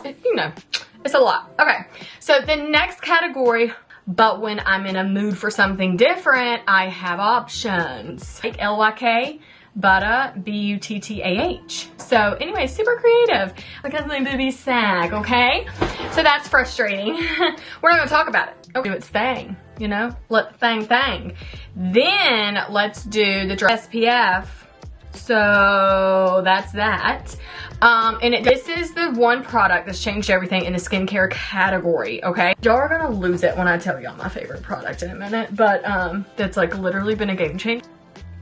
you know, it's a lot. Okay, so the next category, but when I'm in a mood for something different, I have options. Like Lyk, Butta, B-U-T-T-A-H. So anyway, super creative. Because my boobies sag, okay? So that's frustrating. We're not gonna talk about it. Okay, do its thing, you know? Let thing. Then let's do the SPF. So that's that. And this is the one product that's changed everything in the skincare category, okay? Y'all are gonna lose it when I tell y'all my favorite product in a minute, but that's like literally been a game changer.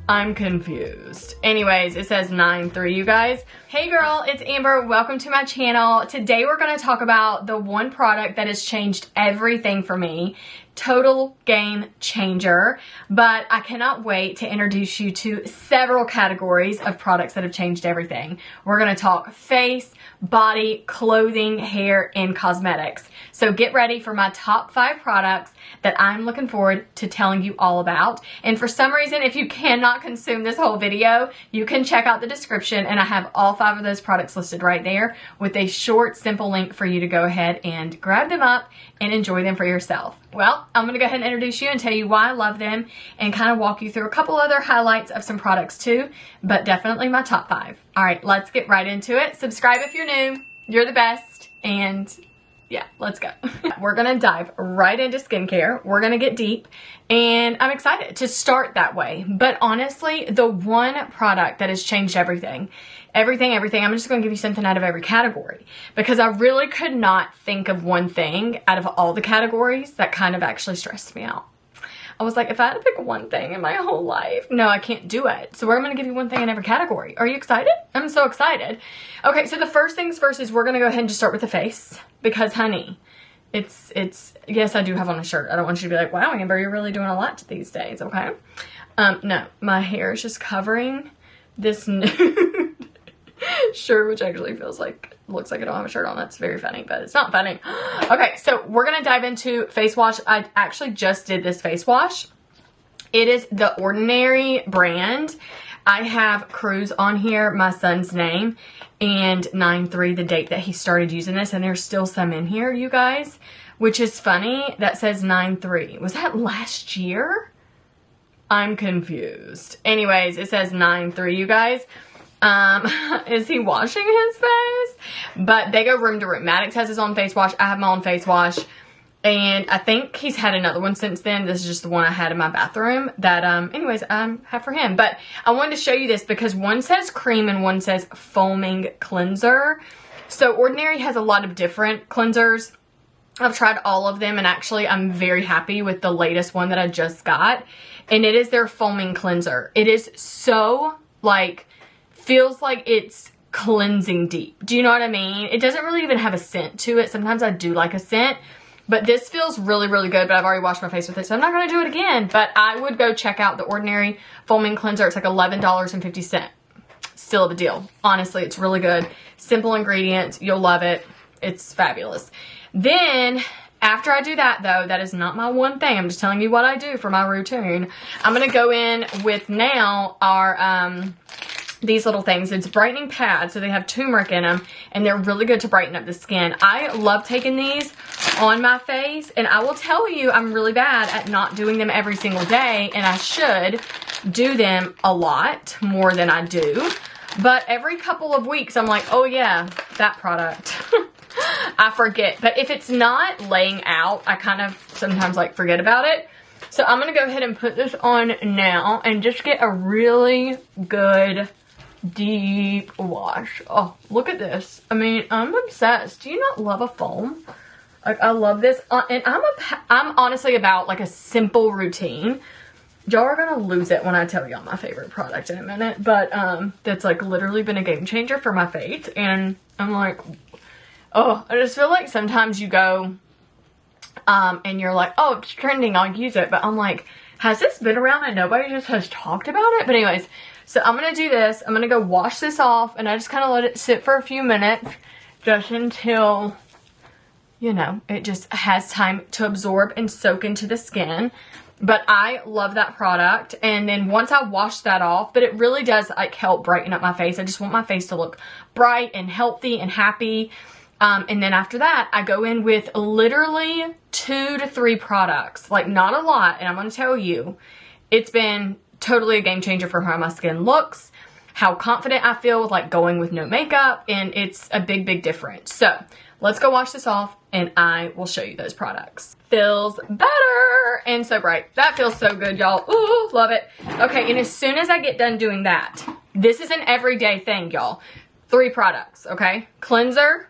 I'm confused. Anyways, it says 9-3, you guys. Hey girl, it's Amber. Welcome to my channel. Today we're gonna talk about the one product that has changed everything for me. Total game changer, but I cannot wait to introduce you to several categories of products that have changed everything. We're gonna talk face, body, clothing, hair, and cosmetics. So get ready for my top 5 products that I'm looking forward to telling you all about. And for some reason, if you cannot consume this whole video, you can check out the description and I have all 5 of those products listed right there with a short, simple link for you to go ahead and grab them up and enjoy them for yourself. Well, I'm gonna go ahead and introduce you and tell you why I love them and kind of walk you through a couple other highlights of some products too, but definitely my top 5. All right, let's get right into it. Subscribe if you're new, you're the best, and yeah, let's go. We're gonna dive right into skincare. We're gonna get deep, and I'm excited to start that way. But honestly, the one product that has changed everything, I'm just gonna give you something out of every category because I really could not think of one thing out of all the categories that kind of actually stressed me out. I was like, if I had to pick one thing in my whole life, no, I can't do it. So I'm gonna give you one thing in every category. Are you excited? I'm so excited. Okay, so the first things first is we're gonna go ahead and just start with the face because honey, it's, yes, I do have on a shirt. I don't want you to be like, wow, Amber, you're really doing a lot these days, okay? No, my hair is just covering this nude shirt, which actually looks like I don't have a shirt on. That's very funny, but it's not funny. Okay, so we're gonna dive into face wash. I actually just did this face wash. It is the Ordinary brand. I have Cruz on here, my son's name, and 9-3, the date that he started using this, and there's still some in here, you guys, which is funny. That says 9-3. Was that last year? I'm confused. Anyways, it says 9-3, you guys. Is he washing his face? But they go room to room. Maddox has his own face wash. I have my own face wash. And I think he's had another one since then. This is just the one I had in my bathroom that, anyways, I have for him. But I wanted to show you this because one says cream and one says foaming cleanser. So Ordinary has a lot of different cleansers. I've tried all of them and actually I'm very happy with the latest one that I just got. And it is their foaming cleanser. It is so, like, feels like it's cleansing deep. Do you know what I mean? It doesn't really even have a scent to it. Sometimes I do like a scent, but this feels really, really good, but I've already washed my face with it, so I'm not going to do it again, but I would go check out the Ordinary Foaming Cleanser. It's like $11.50. Still a deal. Honestly, it's really good. Simple ingredients. You'll love it. It's fabulous. Then, after I do that, though, that is not my one thing. I'm just telling you what I do for my routine. I'm going to go in with now our, these little things. It's brightening pads, so they have turmeric in them, and they're really good to brighten up the skin. I love taking these on my face, and I will tell you, I'm really bad at not doing them every single day, and I should do them a lot more than I do. But every couple of weeks, I'm like, oh yeah, that product. I forget. But if it's not laying out, I kind of sometimes like forget about it. So I'm going to go ahead and put this on now and just get a really good deep wash. Oh, look at this. I mean, I'm obsessed. Do you not love a foam? Like, I love this. And I'm honestly about like a simple routine. Y'all are gonna lose it when I tell y'all my favorite product in a minute, but that's like literally been a game changer for my face. And I'm like, oh, I just feel like sometimes you go and you're like, oh, it's trending, I'll use it. But I'm like, has this been around and nobody just has talked about it? But anyways, so I'm going to do this. I'm going to go wash this off, and I just kind of let it sit for a few minutes just until, you know, it just has time to absorb and soak into the skin. But I love that product. And then once I wash that off, but it really does like help brighten up my face. I just want my face to look bright and healthy and happy. And then after that, I go in with literally 2 to 3 products. Like, not a lot. And I'm going to tell you, it's been totally a game changer for how my skin looks, how confident I feel with like going with no makeup, and it's a big, big difference. So let's go wash this off and I will show you those products. Feels better and so bright. That feels so good, y'all. Ooh, love it. Okay, and as soon as I get done doing that, this is an everyday thing, y'all. 3 products, okay? Cleanser.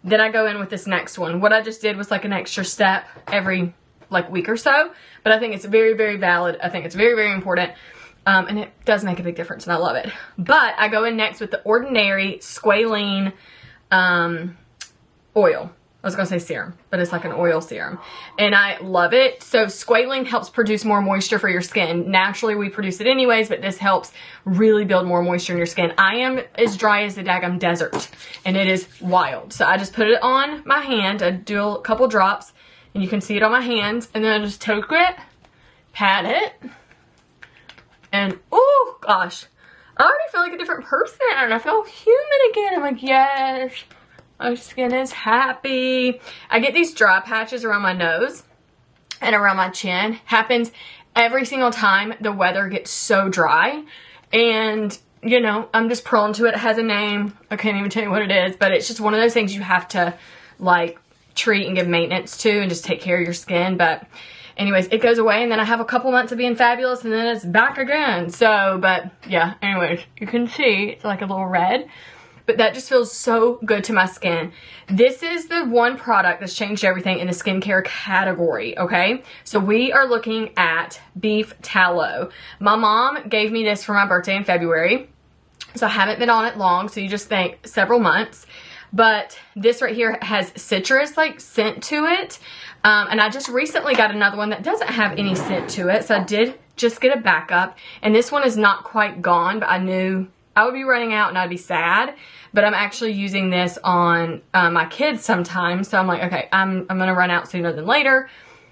Then I go in with this next one. What I just did was like an extra step every like week or so, but I think it's very, very valid. I think it's very, very important. And it does make a big difference and I love it. But I go in next with the Ordinary Squalene oil. I was gonna say serum, but it's like an oil serum. And I love it. So squalene helps produce more moisture for your skin. Naturally, we produce it anyways, but this helps really build more moisture in your skin. I am as dry as the daggum desert, and it is wild. So I just put it on my hand. I do a couple drops, and you can see it on my hands. And then I just take it, pat it, and oh gosh, I already feel like a different person. I feel human again. I'm like, yes. My skin is happy. I get these dry patches around my nose and around my chin. Happens every single time the weather gets so dry. And, you know, I'm just prone to it. It has a name. I can't even tell you what it is. But it's just one of those things you have to, like, treat and give maintenance to and just take care of your skin. But anyways, it goes away. And then I have a couple months of being fabulous. And then it's back again. So, but, yeah. Anyways, you can see it's like a little red. But that just feels so good to my skin. This is the one product that's changed everything in the skincare category, okay? So we are looking at beef tallow. My mom gave me this for my birthday in February. So I haven't been on it long, so you just think several months. But this right here has citrus like scent to it. And I just recently got another one that doesn't have any scent to it. So I did just get a backup. And this one is not quite gone, but I knew I would be running out and I'd be sad. But I'm actually using this on my kids sometimes. So I'm like, okay, I'm going to run out sooner than later.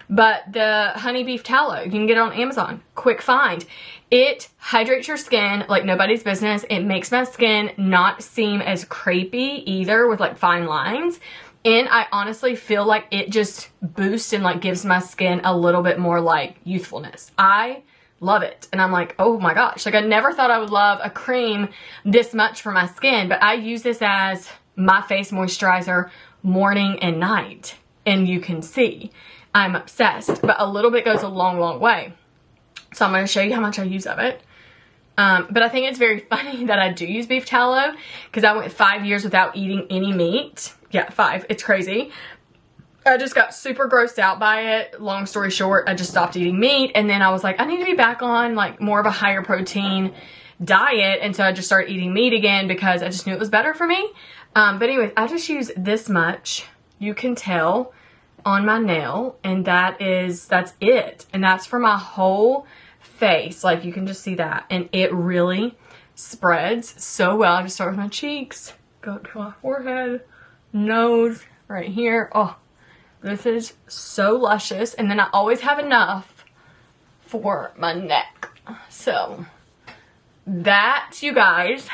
But the honey beef tallow, you can get it on Amazon. Quick find. It hydrates your skin like nobody's business. It makes my skin not seem as crepey either with like fine lines. And I honestly feel like it just boosts and like gives my skin a little bit more like youthfulness. I love it. And I'm like, oh my gosh, like I never thought I would love a cream this much for my skin, but I use this as my face moisturizer morning and night. And you can see I'm obsessed, but a little bit goes a long, long way. So I'm going to show you how much I use of it. But I think it's very funny that I do use beef tallow because I went 5 years without eating any meat. Yeah, 5. It's crazy. I just got super grossed out by it. Long story short, I just stopped eating meat. And then I was like, I need to be back on like more of a higher protein diet. And so I just started eating meat again because I just knew it was better for me. But anyways, I just use this much. You can tell on my nail. And that's it. And that's for my whole face. Like you can just see that. And it really spreads so well. I just start with my cheeks. Go to my forehead, nose, right here. Oh. This is so luscious. And then I always have enough for my neck. So that, you guys,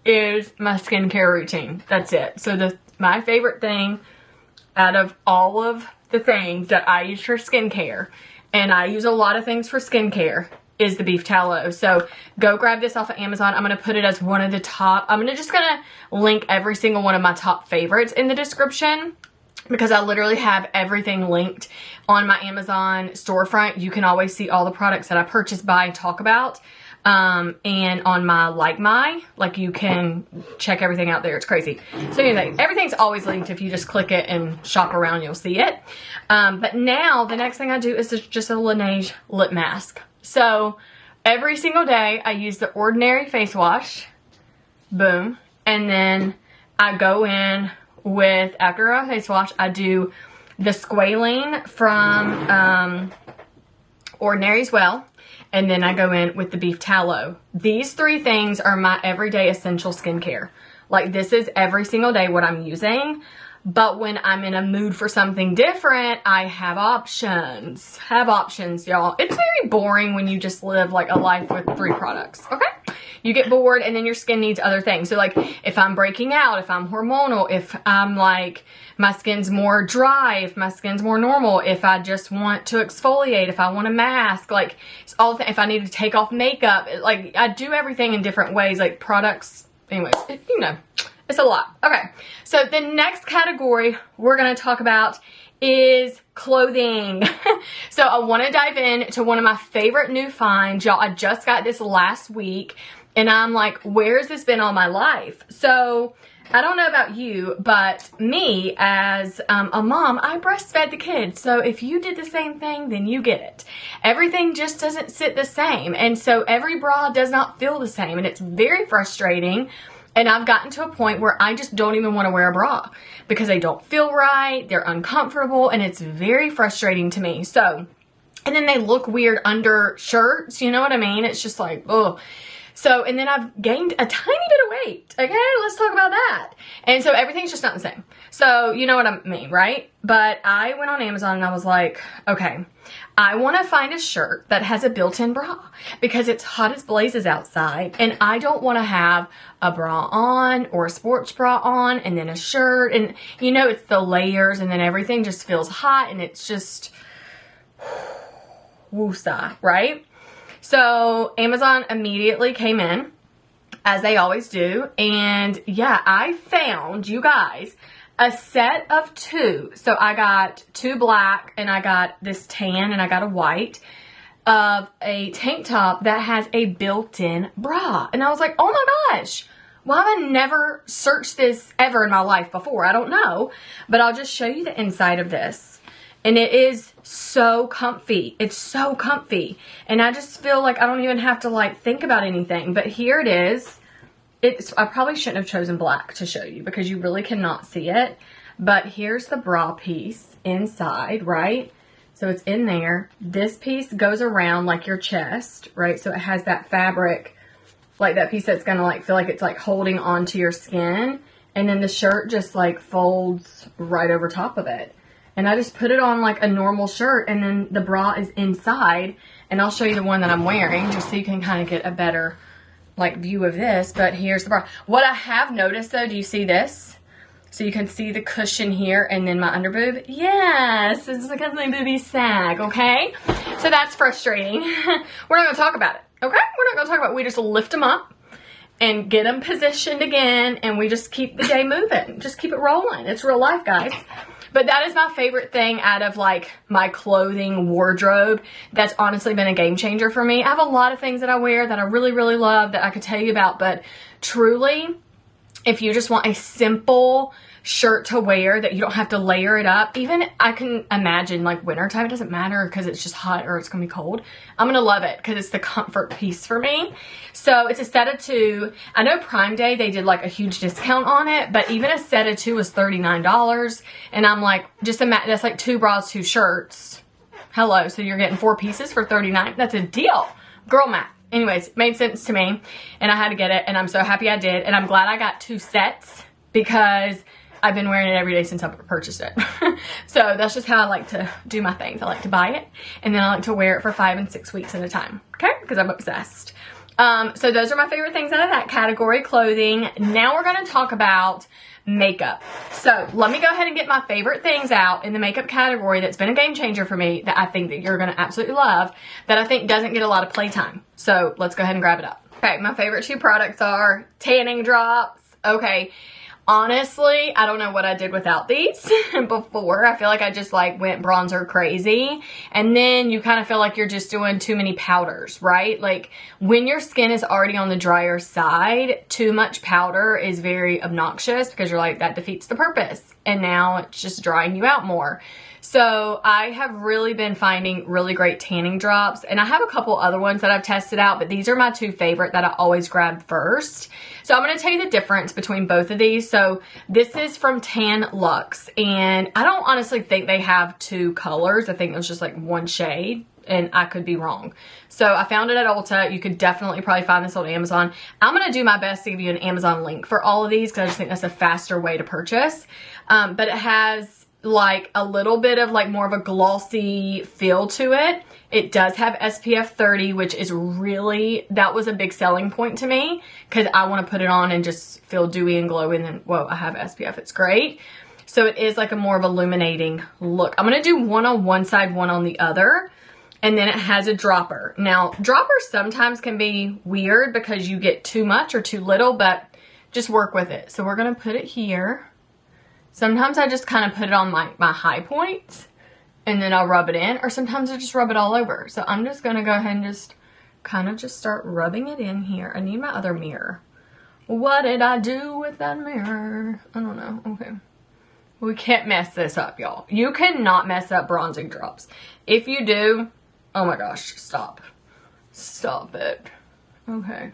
is my skincare routine. That's it. So my favorite thing out of all of the things that I use for skincare, and I use a lot of things for skincare, is the beef tallow. So go grab this off of Amazon. I'm going to put it as one of the top. I'm just going to link every single one of my top favorites in the description, because I literally have everything linked on my Amazon storefront. You can always see all the products that I purchase, buy, and talk about. And on my like you can check everything out there. It's crazy. So anyway, everything's always linked. If you just click it and shop around, you'll see it. But now the next thing I do is just a Laneige lip mask. So every single day I use the Ordinary face wash. Boom. And then I go in with, after a face wash, I do the squalene from Ordinary as well. And then I go in with the beef tallow. These 3 things are my everyday essential skincare. Like this is every single day what I'm using. But when I'm in a mood for something different, I have options. Have options, y'all. It's very boring when you just live like a life with 3 products, okay? you get bored and then your skin needs other things. So like if I'm breaking out, if I'm hormonal, if I'm like, my skin's more dry, if my skin's more normal, if I just want to exfoliate, if I want a mask, like it's all if I need to take off makeup, like I do everything in different ways, like products, anyways, you know, it's a lot. Okay, so the next category we're going to talk about is clothing. So I want to dive in to one of my favorite new finds. Y'all, I just got this last week and I'm like, where's this been all my life? So I don't know about you, but me as a mom, I breastfed the kids. So if you did the same thing, then you get it. Everything just doesn't sit the same. And so every bra does not feel the same. And it's very frustrating. And I've gotten to a point where I just don't even want to wear a bra because they don't feel right, they're uncomfortable, and it's very frustrating to me. So, and then they look weird under shirts, you know what I mean? It's just like, ugh. So, and then I've gained a tiny bit of weight. Okay, let's talk about that. And so everything's just not the same. So, you know what I mean, right? But I went on Amazon and I was like, okay, I want to find a shirt that has a built-in bra because it's hot as blazes outside and I don't want to have a bra on or a sports bra on and then a shirt, and you know, it's the layers and then everything just feels hot and it's just woosah, right? So Amazon immediately came in, as they always do, and yeah, I found, you guys, a set of two. So I got two black and I got this tan and I got a white of a tank top that has a built-in bra. And I was like, oh my gosh, why have I never searched this ever in my life before? I don't know, but I'll just show you the inside of this. And it is so comfy. It's so comfy. And I just feel like I don't even have to like think about anything. But here it is. I probably shouldn't have chosen black to show you because you really cannot see it. But here's the bra piece inside, right? So it's in there. This piece goes around like your chest, right? So it has that fabric, like that piece that's gonna like feel like it's like holding onto your skin. And then the shirt just like folds right over top of it. And I just put it on like a normal shirt and then the bra is inside. And I'll show you the one that I'm wearing just so you can kind of get a better like view of this. But here's the bra. What I have noticed though, do you see this? So you can see the cushion here and then my underboob. Yes, this is because my boobies sag, okay? So that's frustrating. We're not gonna talk about it, okay? We're not gonna talk about it. We just lift them up and get them positioned again and we just keep the day moving. Just keep it rolling. It's real life, guys. But that is my favorite thing out of like my clothing wardrobe. That's honestly been a game changer for me. I have a lot of things that I wear that I really, really love that I could tell you about. But truly, if you just want a simple shirt to wear that you don't have to layer it up, even I can imagine like wintertime, it doesn't matter because it's just hot or it's gonna be cold. I'm gonna love it because it's the comfort piece for me. So it's a set of two. I know Prime Day they did like a huge discount on it, but even a set of two was $39. And I'm like, just imagine that's like two bras, two shirts. Hello, so you're getting 4 pieces for $39. That's a deal. Girl math. Anyways, it made sense to me and I had to get it and I'm so happy I did. And I'm glad I got 2 sets because I've been wearing it every day since I purchased it. So that's just how I like to do my things. I like to buy it and then I like to wear it for 5 and 6 weeks at a time. Okay, because I'm obsessed. So those are my favorite things out of that category, clothing. Now we're going to talk about makeup. So let me go ahead and get my favorite things out in the makeup category that's been a game changer for me that I think that you're going to absolutely love, that I think doesn't get a lot of playtime. So let's go ahead and grab it up. Okay, my favorite 2 products are tanning drops. Okay, honestly, I don't know what I did without these before. I feel like I just like went bronzer crazy. And then you kind of feel like you're just doing too many powders, right? Like when your skin is already on the drier side, too much powder is very obnoxious because you're like, that defeats the purpose. And now it's just drying you out more. So I have really been finding really great tanning drops, and I have a couple other ones that I've tested out, but these are my 2 favorite that I always grab first. So I'm going to tell you the difference between both of these. So this is from Tan Luxe, and I don't honestly think they have 2 colors. I think it was just like 1 shade, and I could be wrong. So I found it at Ulta. You could definitely probably find this on Amazon. I'm going to do my best to give you an Amazon link for all of these because I just think that's a faster way to purchase. But it has like a little bit of like more of a glossy feel to it. It does have SPF 30, which is really, that was a big selling point to me because I want to put it on and just feel dewy and glowy, and then, whoa, I have SPF. It's great. So it is like a more of illuminating look. I'm going to do one on one side, one on the other. And then it has a dropper. Now, droppers sometimes can be weird because you get too much or too little, but just work with it. So we're going to put it here. Sometimes I just kind of put it on my high points and then I'll rub it in, or sometimes I just rub it all over. So I'm just going to go ahead and just kind of just start rubbing it in here. I need my other mirror. What did I do with that mirror? I don't know. Okay. We can't mess this up, y'all. You cannot mess up bronzing drops. If you do, oh my gosh, stop. Stop it. Okay.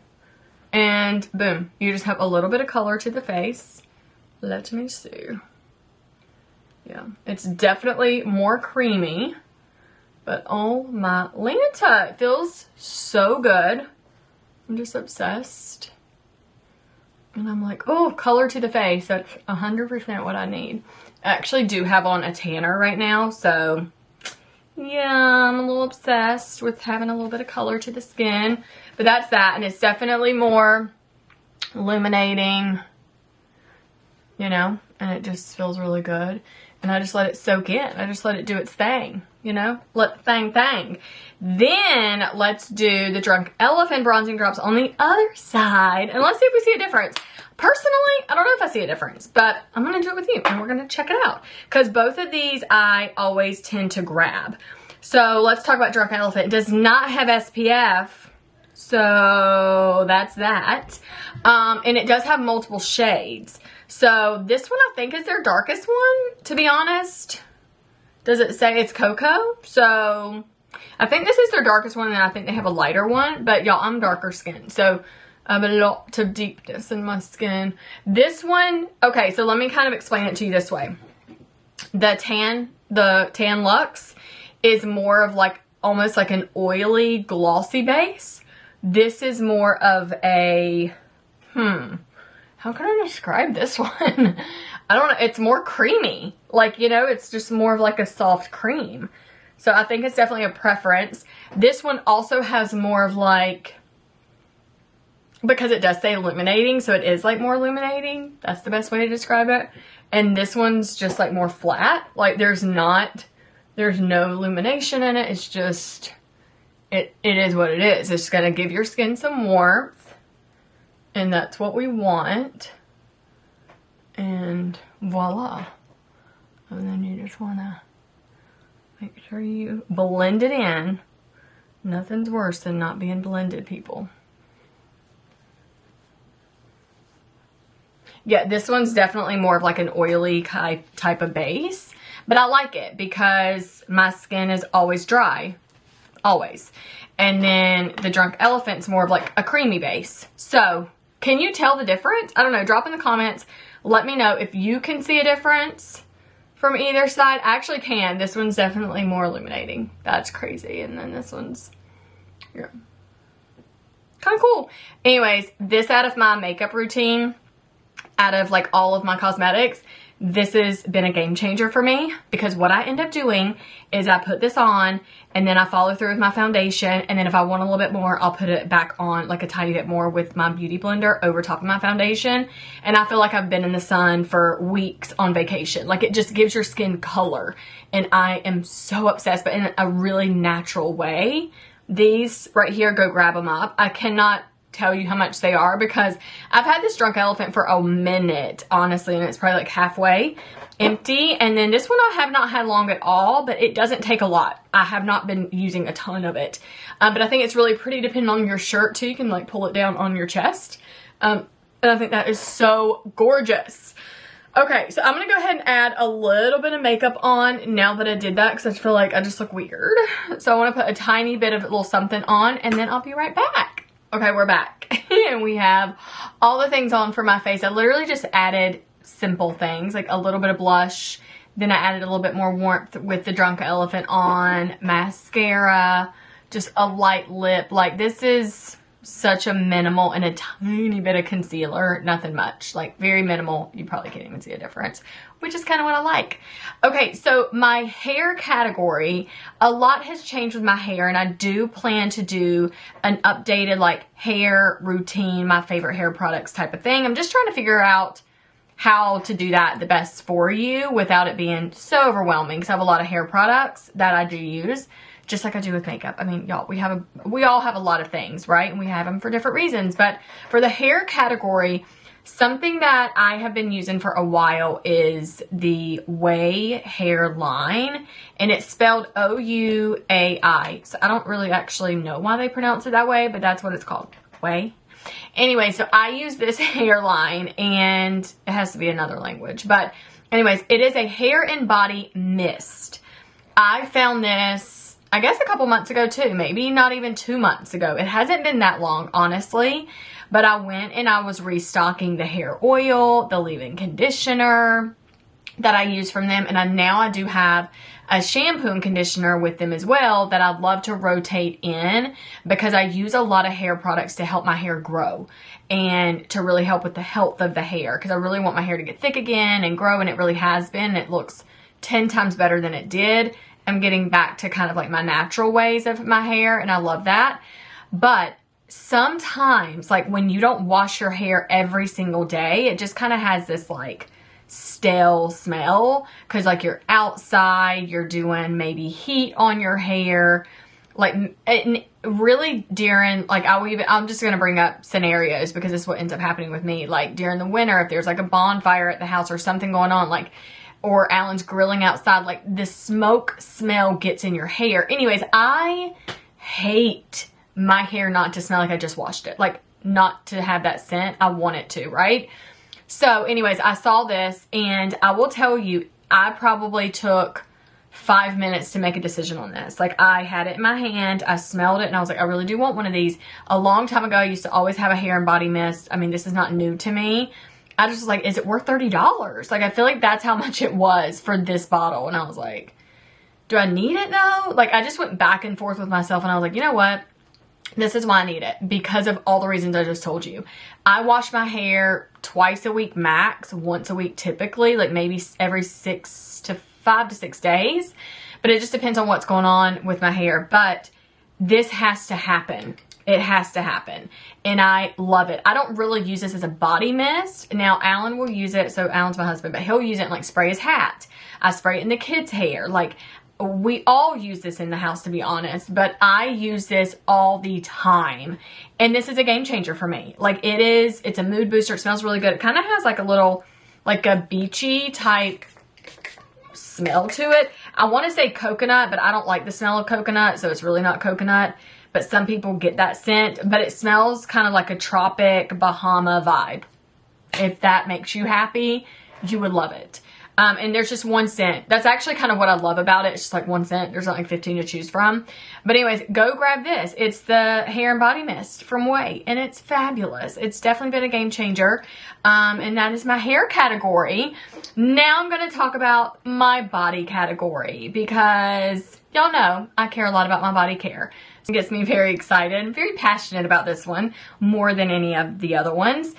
And boom, you just have a little bit of color to the face. Let me see. Yeah, it's definitely more creamy, but oh my Lanta, it feels so good. I'm just obsessed. And I'm like, oh, color to the face. That's 100% what I need. I actually do have on a tanner right now, so yeah, I'm a little obsessed with having a little bit of color to the skin. But that's that, and it's definitely more illuminating, you know, and it just feels really good. And I just let it soak in. I just let it do its thing, you know? Let the thing. Then let's do the Drunk Elephant bronzing drops on the other side. And let's see if we see a difference. Personally, I don't know if I see a difference, but I'm going to do it with you and we're going to check it out. Because both of these I always tend to grab. So let's talk about Drunk Elephant. It does not have SPF. So that's that. And it does have multiple shades. So this one I think is their darkest one, to be honest. Does it say it's cocoa? So I think this is their darkest one, and I think they have a lighter one. But y'all, I'm darker skinned, so I have a lot of deepness in my skin. This one, okay, so let me kind of explain it to you this way. The Tan Luxe is more of like, almost like an oily, glossy base. This is more of a, how can I describe this one? I don't know. It's more creamy. Like, you know, it's just more of like a soft cream. So I think it's definitely a preference. This one also has more of like, because it does say illuminating, so it is like more illuminating. That's the best way to describe it. And this one's just like more flat. Like there's no illumination in it. It's just, it is what it is. It's gonna give your skin some warmth. And that's what we want. And voila. And then you just wanna make sure you blend it in. Nothing's worse than not being blended, people. Yeah, this one's definitely more of like an oily type of base. But I like it because my skin is always dry. Always. And then the Drunk Elephant's more of like a creamy base. So, can you tell the difference? I don't know. Drop in the comments. Let me know if you can see a difference from either side. I actually can. This one's definitely more illuminating. That's crazy. And then this one's, yeah, kind of cool. Anyways, this out of my makeup routine, out of like all of my cosmetics, this has been a game changer for me because what I end up doing is I put this on and then I follow through with my foundation, and then if I want a little bit more, I'll put it back on like a tiny bit more with my beauty blender over top of my foundation, and I feel like I've been in the sun for weeks on vacation. Like it just gives your skin color, and I am so obsessed, but in a really natural way. These right here, go grab them up. I cannot tell you how much they are because I've had this Drunk Elephant for a minute, honestly, and it's probably like halfway empty. And then this one I have not had long at all, but it doesn't take a lot. I have not been using a ton of it, but I think it's really pretty depending on your shirt too. You can like pull it down on your chest, and I think that is so gorgeous. Okay, so I'm gonna go ahead and add a little bit of makeup on now that I did that because I feel like I just look weird. So I want to put a tiny bit of a little something on, and then I'll be right back. Okay, we're back and we have all the things on for my face. I literally just added simple things like a little bit of blush. Then I added a little bit more warmth with the Drunk Elephant on, mascara, just a light lip. Like this is such a minimal, and a tiny bit of concealer, nothing much, like very minimal. You probably can't even see a difference, which is kind of what I like. Okay, so my hair category, a lot has changed with my hair, and I do plan to do an updated like hair routine, my favorite hair products type of thing. I'm just trying to figure out how to do that the best for you without it being so overwhelming, because I have a lot of hair products that I do use, just like I do with makeup. I mean, y'all, we all have a lot of things, right? And we have them for different reasons. But for the hair category, something that I have been using for a while is the Ouai hair line, and it's spelled O-U-A-I. So I don't really actually know why they pronounce it that way, but that's what it's called, Ouai. Anyway, so I use this hair line, and it has to be another language. But anyways, it is a hair and body mist. I found this, I guess, a couple months ago too, maybe not even 2 months ago. It hasn't been that long, honestly. But I went and I was restocking the hair oil, the leave-in conditioner that I use from them. And now I do have a shampoo and conditioner with them as well that I'd love to rotate in, because I use a lot of hair products to help my hair grow and to really help with the health of the hair, because I really want my hair to get thick again and grow, and it really has been. It looks 10 times better than it did. I'm getting back to kind of like my natural ways of my hair, and I love that. But sometimes, like when you don't wash your hair every single day, it just kind of has this like stale smell, because like you're outside, you're doing maybe heat on your hair, like really during, like I'm just gonna bring up scenarios because this is what ends up happening with me, like during the winter, if there's like a bonfire at the house or something going on, like, or Alan's grilling outside, like the smoke smell gets in your hair. Anyways, I hate my hair not to smell like I just washed it, like not to have that scent. I want it to, right? So anyways, I saw this, and I will tell you, I probably took 5 minutes to make a decision on this. Like, I had it in my hand, I smelled it, and I was like, I really do want one of these. A long time ago, I used to always have a hair and body mist. I mean, this is not new to me. I just was like, is it worth $30? Like, I feel like that's how much it was for this bottle. And I was like, do I need it though? Like, I just went back and forth with myself, and I was like, you know what? This is why I need it, because of all the reasons I just told you. I wash my hair twice a week max, once a week typically, like maybe every 5 to 6 days. But it just depends on what's going on with my hair. But this has to happen. It has to happen. And I love it. I don't really use this as a body mist. Now, Alan will use it. So Alan's my husband, but he'll use it and like spray his hat. I spray it in the kids' hair. Like, we all use this in the house, to be honest, but I use this all the time. And this is a game changer for me. Like, it's a mood booster. It smells really good. It kind of has like a little, like a beachy type smell to it. I want to say coconut, but I don't like the smell of coconut, so it's really not coconut. But some people get that scent, but it smells kind of like a tropic Bahama vibe. If that makes you happy, you would love it. And there's just one scent. That's actually kind of what I love about it. It's just like one scent. There's not like 15 to choose from. But anyways, go grab this. It's the hair and body mist from Ouai, and it's fabulous. It's definitely been a game changer. And that is my hair category. Now I'm going to talk about my body category, because y'all know I care a lot about my body care. It gets me very excited and very passionate about this one more than any of the other ones,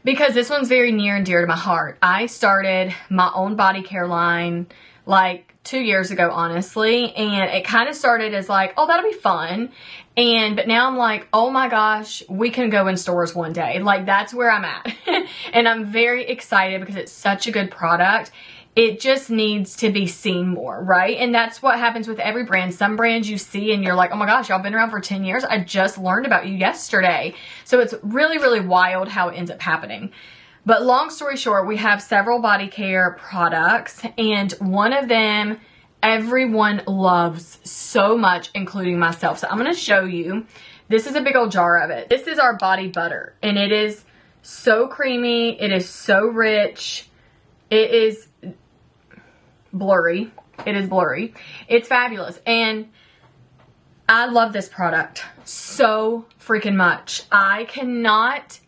because this one's very near and dear to my heart. I started my own body care line like 2 years ago, honestly. And it kind of started as like, oh, that'll be fun. But now I'm like, oh my gosh, we can go in stores one day. Like, that's where I'm at. And I'm very excited because it's such a good product. It just needs to be seen more, right? And that's what happens with every brand. Some brands you see and you're like, oh my gosh, y'all been around for 10 years. I just learned about you yesterday. So it's really, really wild how it ends up happening. But long story short, we have several body care products, and one of them everyone loves so much, including myself. So I'm going to show you. This is a big old jar of it. This is our body butter, and it is so creamy. It is so rich. It is blurry. It is blurry. It's fabulous. And I love this product so freaking much. I cannot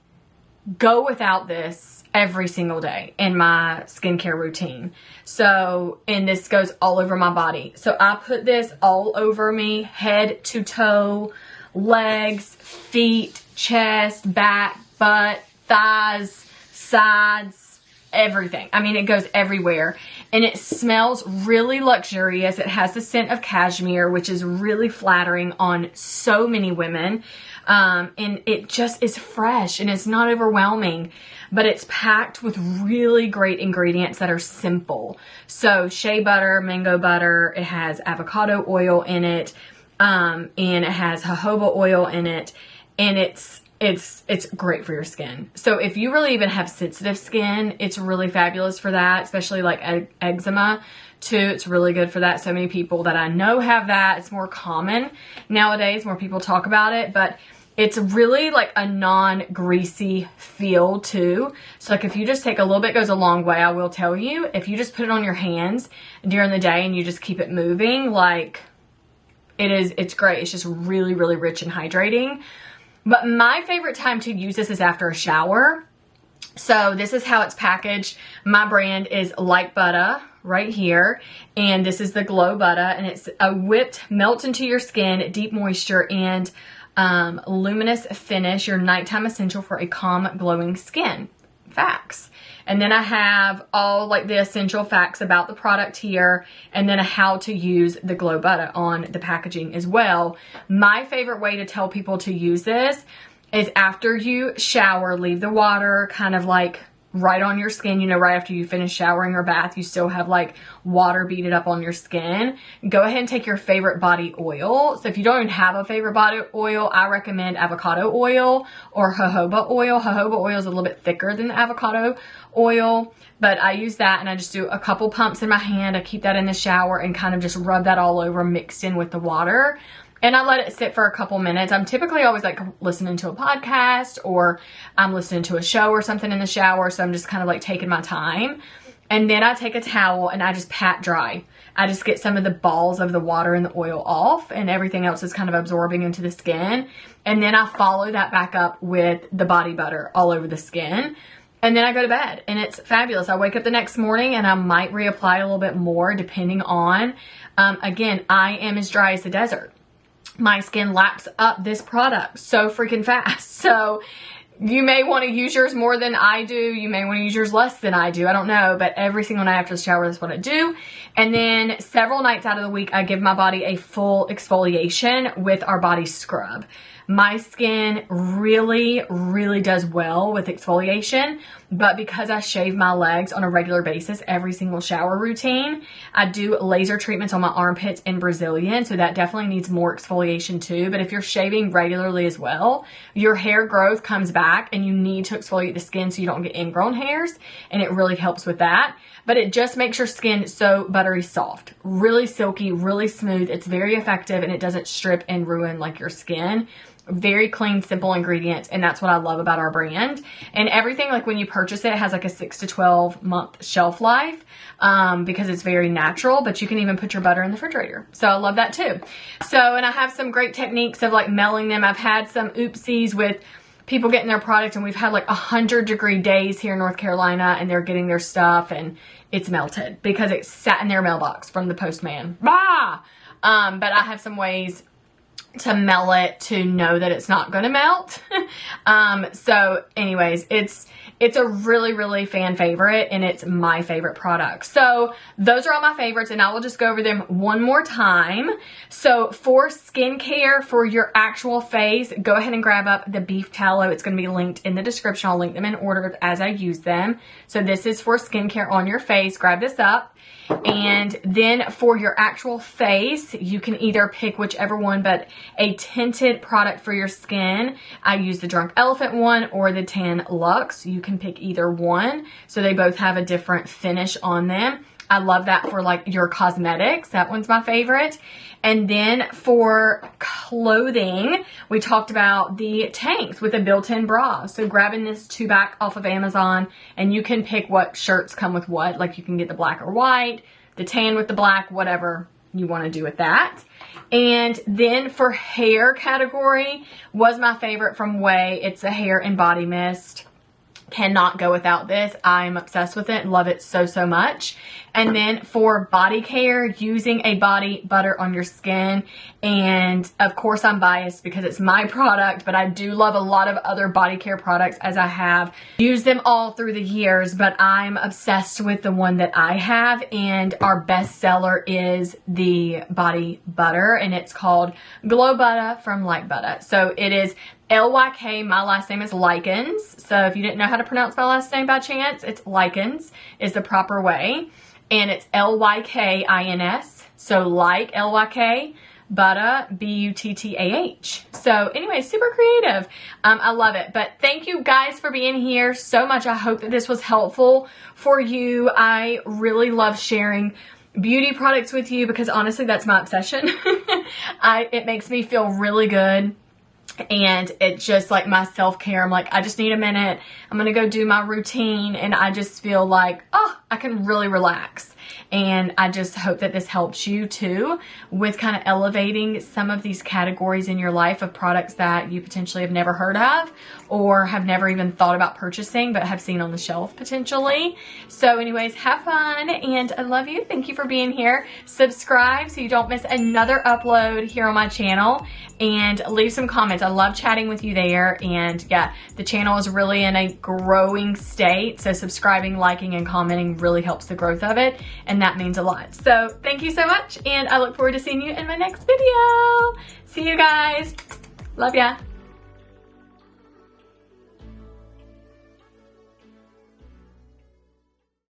go without this every single day in my skincare routine. So, and this goes all over my body. So I put this all over me, head to toe, legs, feet, chest, back, butt, thighs, sides, everything. I mean, it goes everywhere. And it smells really luxurious. It has the scent of cashmere, which is really flattering on so many women. And it just is fresh and it's not overwhelming, but it's packed with really great ingredients that are simple. So shea butter, mango butter, it has avocado oil in it, and it has jojoba oil in it, and it's great for your skin. So if you really even have sensitive skin, it's really fabulous for that, especially like eczema too. It's really good for that. So many people that I know have that. It's more common nowadays, more people talk about it, but it's really like a non-greasy feel too. So like if you just take a little bit, goes a long way. I will tell you, if you just put it on your hands during the day and you just keep it moving, like it's great. It's just really, really rich and hydrating. But my favorite time to use this is after a shower. So this is how it's packaged. My brand is Like Butter right here. And this is the Glow Butter. And it's a whipped, melts into your skin, deep moisture, and luminous finish, your nighttime essential for a calm, glowing skin. Facts. And then I have all like the essential facts about the product here, and then how to use the Glow Butter on the packaging as well. My favorite way to tell people to use this is after you shower, leave the water kind of like right on your skin, you know, right after you finish showering or bath, you still have like water beaded up on your skin. Go ahead and take your favorite body oil. So if you don't even have a favorite body oil, I recommend avocado oil or jojoba oil. Jojoba oil is a little bit thicker than the avocado oil, but I use that and I just do a couple pumps in my hand. I keep that in the shower and kind of just rub that all over mixed in with the water. And I let it sit for a couple minutes. I'm typically always like listening to a podcast or I'm listening to a show or something in the shower. So I'm just kind of like taking my time. And then I take a towel and I just pat dry. I just get some of the balls of the water and the oil off, and everything else is kind of absorbing into the skin. And then I follow that back up with the body butter all over the skin. And then I go to bed and it's fabulous. I wake up the next morning and I might reapply a little bit more depending on, again, I am as dry as the desert. My skin laps up this product so freaking fast. So you may want to use yours more than I do. You may want to use yours less than I do. I don't know. But every single night after the shower, that's what I do. And then several nights out of the week, I give my body a full exfoliation with our body scrub. My skin really, really does well with exfoliation, but because I shave my legs on a regular basis, every single shower routine, I do laser treatments on my armpits in Brazilian, so that definitely needs more exfoliation too. But if you're shaving regularly as well, your hair growth comes back and you need to exfoliate the skin so you don't get ingrown hairs, and it really helps with that. But it just makes your skin so buttery soft, really silky, really smooth. It's very effective and it doesn't strip and ruin like your skin. Very clean, simple ingredients, and that's what I love about our brand. And everything, like when you purchase it, has like a 6 to 12 month shelf life because it's very natural, but you can even put your butter in the refrigerator. So I love that too. So, and I have some great techniques of like melting them. I've had some oopsies with people getting their product, and we've had like 100-degree days here in North Carolina, and they're getting their stuff and it's melted because it sat in their mailbox from the postman. Bah! But I have some ways to melt it to know that it's not going to melt. So anyways, it's a really, really fan favorite, and it's my favorite product. So those are all my favorites, and I will just go over them one more time. So for skincare for your actual face, go ahead and grab up the beef tallow. It's going to be linked in the description. I'll link them in order as I use them. So this is for skincare on your face. Grab this up. And then for your actual face, you can either pick whichever one, but a tinted product for your skin. I use the Drunk Elephant one or the Tan Luxe. You can pick either one. So they both have a different finish on them. I love that for like your cosmetics. That one's my favorite. And then for clothing, we talked about the tanks with a built-in bra. So grabbing this 2-pack off of Amazon, and you can pick what shirts come with what. Like you can get the black or white, the tan with the black, whatever you want to do with that. And then for hair category was my favorite from Way. It's a hair and body mist. Cannot go without this. I'm obsessed with it and love it so, so much. And then for body care, using a body butter on your skin. And of course I'm biased because it's my product, but I do love a lot of other body care products as I have used them all through the years, but I'm obsessed with the one that I have, and our best seller is the body butter, and it's called Glow Butter from Like Butter. So it is L-Y-K, my last name is Lykins. So if you didn't know how to pronounce my last name by chance, it's Lykins is the proper way. And it's L-Y-K-I-N-S. So like L-Y-K, Butter, B-U-T-T-A-H. So anyway, super creative. I love it. But thank you guys for being here so much. I hope that this was helpful for you. I really love sharing beauty products with you because honestly, that's my obsession. It makes me feel really good. And it's just like my self-care. I'm like, I just need a minute. I'm going to go do my routine. And I just feel like, oh, I can really relax. And I just hope that this helps you too with kind of elevating some of these categories in your life of products that you potentially have never heard of or have never even thought about purchasing but have seen on the shelf potentially. So anyways, have fun and I love you. Thank you for being here. Subscribe so you don't miss another upload here on my channel, and leave some comments. I love chatting with you there. And yeah, the channel is really in a growing state. So subscribing, liking, and commenting really helps the growth of it. And that means a lot. So thank you so much. And I look forward to seeing you in my next video. See you guys. Love ya.